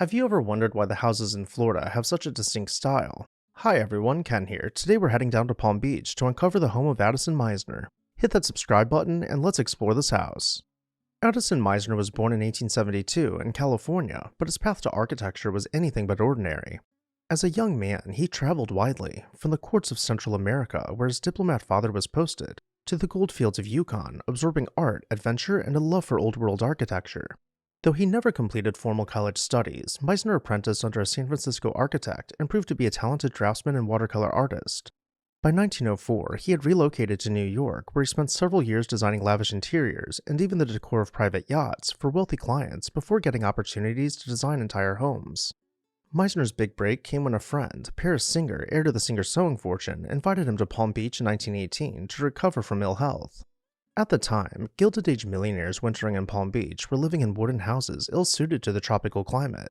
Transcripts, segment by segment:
Have you ever wondered why the houses in Florida have such a distinct style? Hi everyone, Ken here. Today we're heading down to Palm Beach to uncover the home of Addison Meisner. Hit that subscribe button and let's explore this house. Addison Meisner was born in 1872 in California, but his path to architecture was anything but ordinary. As a young man, he traveled widely, from the courts of Central America, where his diplomat father was posted, to the goldfields of Yukon, absorbing art, adventure, and a love for old world architecture. Though he never completed formal college studies, Meisner apprenticed under a San Francisco architect and proved to be a talented draftsman and watercolor artist. By 1904, he had relocated to New York, where he spent several years designing lavish interiors and even the decor of private yachts for wealthy clients before getting opportunities to design entire homes. Meisner's big break came when a friend, Paris Singer, heir to the Singer sewing fortune, invited him to Palm Beach in 1918 to recover from ill health. At the time, Gilded Age millionaires wintering in Palm Beach were living in wooden houses ill-suited to the tropical climate.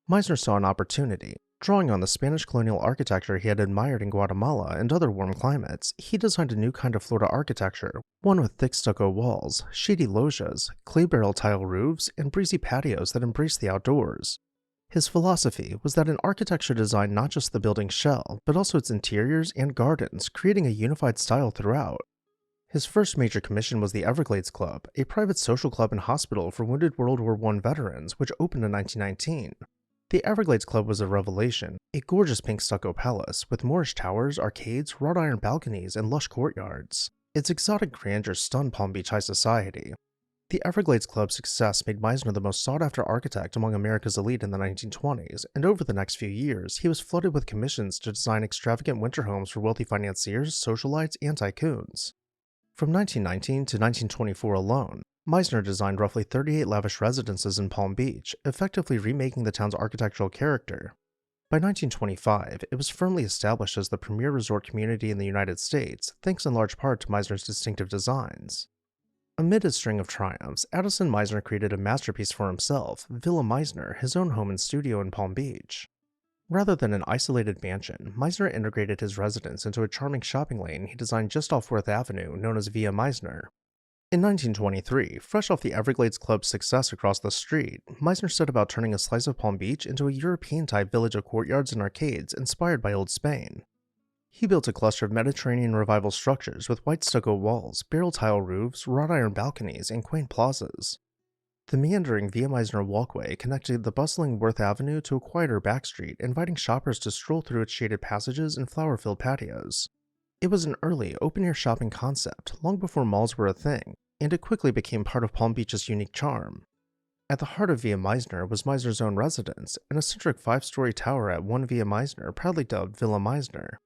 Meisner saw an opportunity. Drawing on the Spanish colonial architecture he had admired in Guatemala and other warm climates, he designed a new kind of Florida architecture, one with thick stucco walls, shady loggias, clay barrel tile roofs, and breezy patios that embraced the outdoors. His philosophy was that an architecture designed not just the building's shell, but also its interiors and gardens, creating a unified style throughout. His first major commission was the Everglades Club, a private social club and hospital for wounded World War I veterans, which opened in 1919. The Everglades Club was a revelation, a gorgeous pink stucco palace with Moorish towers, arcades, wrought iron balconies, and lush courtyards. Its exotic grandeur stunned Palm Beach high society. The Everglades Club's success made Meisner the most sought-after architect among America's elite in the 1920s, and over the next few years, he was flooded with commissions to design extravagant winter homes for wealthy financiers, socialites, and tycoons. From 1919 to 1924 alone, Meisner designed roughly 38 lavish residences in Palm Beach, effectively remaking the town's architectural character. By 1925, it was firmly established as the premier resort community in the United States, thanks in large part to Meisner's distinctive designs. Amid a string of triumphs, Addison Meisner created a masterpiece for himself, Villa Meisner, his own home and studio in Palm Beach. Rather than an isolated mansion, Meisner integrated his residence into a charming shopping lane he designed just off Worth Avenue, known as Via Meisner. In 1923, fresh off the Everglades Club's success across the street, Meisner set about turning a slice of Palm Beach into a European-type village of courtyards and arcades inspired by Old Spain. He built a cluster of Mediterranean Revival structures with white stucco walls, barrel tile roofs, wrought iron balconies, and quaint plazas. The meandering Via Meisner walkway connected the bustling Worth Avenue to a quieter back street, inviting shoppers to stroll through its shaded passages and flower-filled patios. It was an early, open-air shopping concept, long before malls were a thing, and it quickly became part of Palm Beach's unique charm. At the heart of Via Meisner was Meisner's own residence, an eccentric 5-story tower at 1 Via Meisner, proudly dubbed Villa Meisner.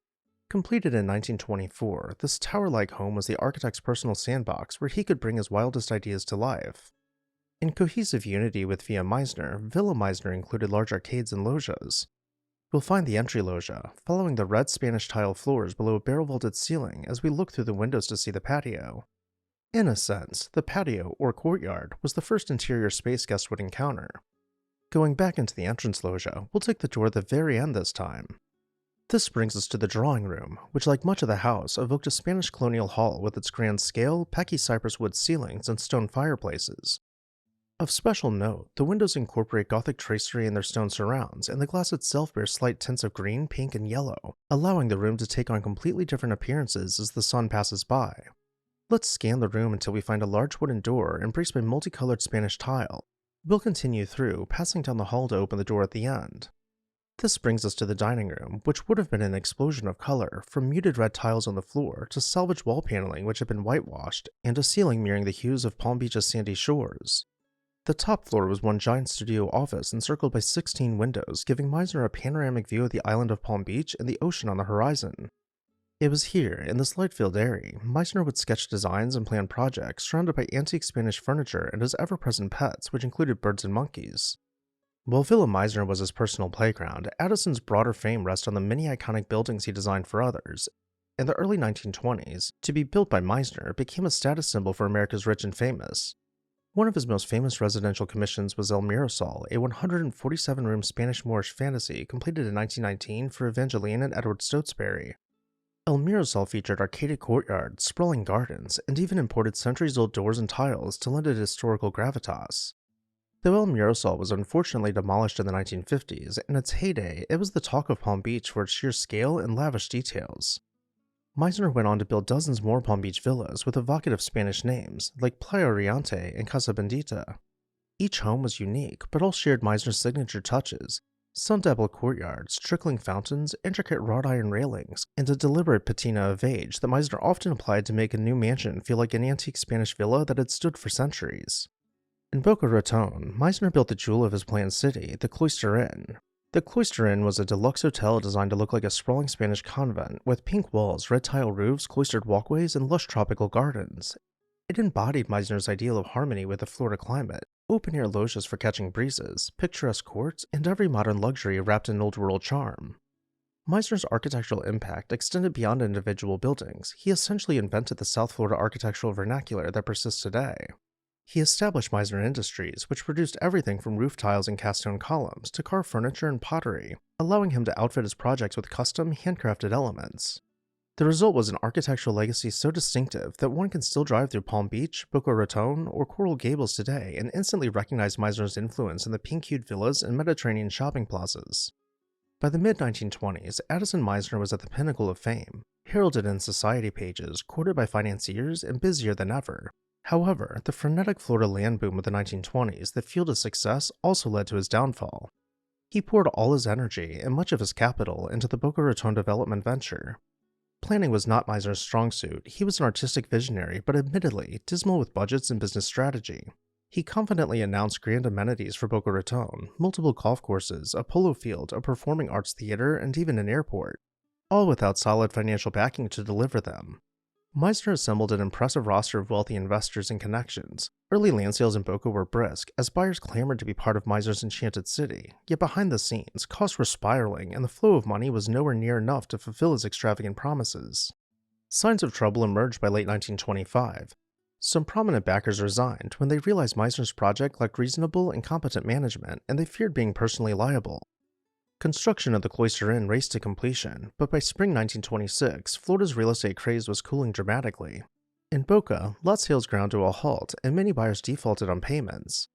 Completed in 1924, this tower-like home was the architect's personal sandbox where he could bring his wildest ideas to life. In cohesive unity with Via Meisner, Villa Meisner included large arcades and loggias. You'll find the entry loggia, following the red Spanish tile floors below a barrel-vaulted ceiling as we look through the windows to see the patio. In a sense, the patio, or courtyard, was the first interior space guests would encounter. Going back into the entrance loggia, we'll take the door at the very end this time. This brings us to the drawing room, which like much of the house, evoked a Spanish colonial hall with its grand scale, pecky cypress wood ceilings, and stone fireplaces. Of special note, the windows incorporate Gothic tracery in their stone surrounds, and the glass itself bears slight tints of green, pink, and yellow, allowing the room to take on completely different appearances as the sun passes by. Let's scan the room until we find a large wooden door embraced by multicolored Spanish tile. We'll continue through, passing down the hall to open the door at the end. This brings us to the dining room, which would have been an explosion of color, from muted red tiles on the floor to salvage wall paneling which had been whitewashed, and a ceiling mirroring the hues of Palm Beach's sandy shores. The top floor was one giant studio office encircled by 16 windows, giving Meisner a panoramic view of the island of Palm Beach and the ocean on the horizon. It was here, in this light-filled area, Meisner would sketch designs and plan projects surrounded by antique Spanish furniture and his ever-present pets, which included birds and monkeys. While Villa Meisner was his personal playground, Addison's broader fame rests on the many iconic buildings he designed for others. In the early 1920s, to be built by Meisner became a status symbol for America's rich and famous. One of his most famous residential commissions was Elm Mirosol, a 147-room Spanish Moorish fantasy completed in 1919 for Evangeline and Edward Stotesbury. Elm Mirosol featured arcaded courtyards, sprawling gardens, and even imported centuries-old doors and tiles to lend it historical gravitas. Though Elm Mirosol was unfortunately demolished in the 1950s, in its heyday, it was the talk of Palm Beach for its sheer scale and lavish details. Meisner went on to build dozens more Palm Beach villas with evocative Spanish names, like Playa Oriente and Casa Bendita. Each home was unique, but all shared Meisner's signature touches: sun-dappled courtyards, trickling fountains, intricate wrought iron railings, and a deliberate patina of age that Meisner often applied to make a new mansion feel like an antique Spanish villa that had stood for centuries. In Boca Raton, Meisner built the jewel of his planned city, the Cloister Inn. The Cloister Inn was a deluxe hotel designed to look like a sprawling Spanish convent, with pink walls, red tile roofs, cloistered walkways, and lush tropical gardens. It embodied Meisner's ideal of harmony with the Florida climate: open-air loges for catching breezes, picturesque courts, and every modern luxury wrapped in old-world charm. Meisner's architectural impact extended beyond individual buildings. He essentially invented the South Florida architectural vernacular that persists today. He established Meisner Industries, which produced everything from roof tiles and cast stone columns to carved furniture and pottery, allowing him to outfit his projects with custom, handcrafted elements. The result was an architectural legacy so distinctive that one can still drive through Palm Beach, Boca Raton, or Coral Gables today and instantly recognize Meisner's influence in the pink-hued villas and Mediterranean shopping plazas. By the mid-1920s, Addison Meisner was at the pinnacle of fame, heralded in society pages, courted by financiers, and busier than ever. However, the frenetic Florida land boom of the 1920s that fueled his success also led to his downfall. He poured all his energy and much of his capital into the Boca Raton development venture. Planning was not Meisner's strong suit. He was an artistic visionary, but admittedly dismal with budgets and business strategy. He confidently announced grand amenities for Boca Raton: multiple golf courses, a polo field, a performing arts theater, and even an airport, all without solid financial backing to deliver them. Meisner assembled an impressive roster of wealthy investors and connections. Early land sales in Boca were brisk, as buyers clamored to be part of Meisner's enchanted city, yet behind the scenes, costs were spiraling and the flow of money was nowhere near enough to fulfill his extravagant promises. Signs of trouble emerged by late 1925. Some prominent backers resigned when they realized Meisner's project lacked reasonable and competent management, and they feared being personally liable. Construction of the Cloister Inn raced to completion, but by spring 1926, Florida's real estate craze was cooling dramatically. In Boca, lot sales ground to a halt, and many buyers defaulted on payments.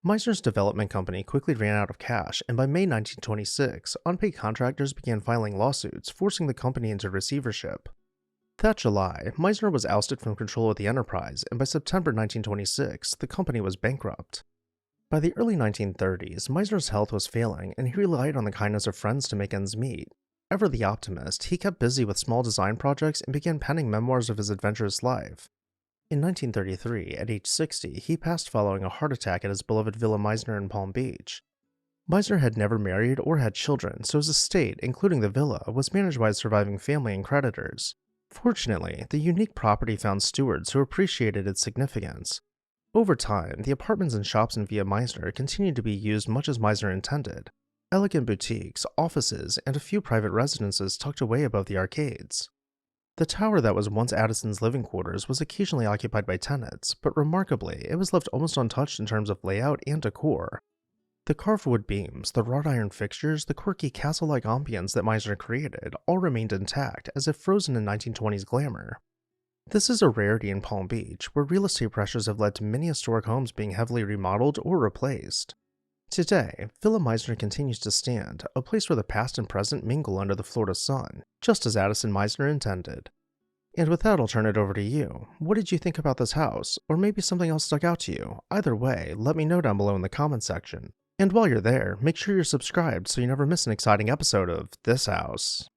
Meisner's development company quickly ran out of cash, and by May 1926, unpaid contractors began filing lawsuits, forcing the company into receivership. That July, Meisner was ousted from control of the enterprise, and by September 1926, the company was bankrupt. By the early 1930s, Meisner's health was failing, and he relied on the kindness of friends to make ends meet. Ever the optimist, he kept busy with small design projects and began penning memoirs of his adventurous life. In 1933, at age 60, he passed following a heart attack at his beloved Villa Meisner in Palm Beach. Meisner had never married or had children, so his estate, including the villa, was managed by his surviving family and creditors. Fortunately, the unique property found stewards who appreciated its significance. Over time, the apartments and shops in Villa Meisner continued to be used much as Meisner intended: elegant boutiques, offices, and a few private residences tucked away above the arcades. The tower that was once Addison's living quarters was occasionally occupied by tenants, but remarkably, it was left almost untouched in terms of layout and decor. The carved wood beams, the wrought iron fixtures, the quirky castle-like ambience that Meisner created all remained intact, as if frozen in 1920s glamour. This is a rarity in Palm Beach, where real estate pressures have led to many historic homes being heavily remodeled or replaced. Today, Villa Meisner continues to stand, a place where the past and present mingle under the Florida sun, just as Addison Meisner intended. And with that, I'll turn it over to you. What did you think about this house? Or maybe something else stuck out to you? Either way, let me know down below in the comments section. And while you're there, make sure you're subscribed so you never miss an exciting episode of This House.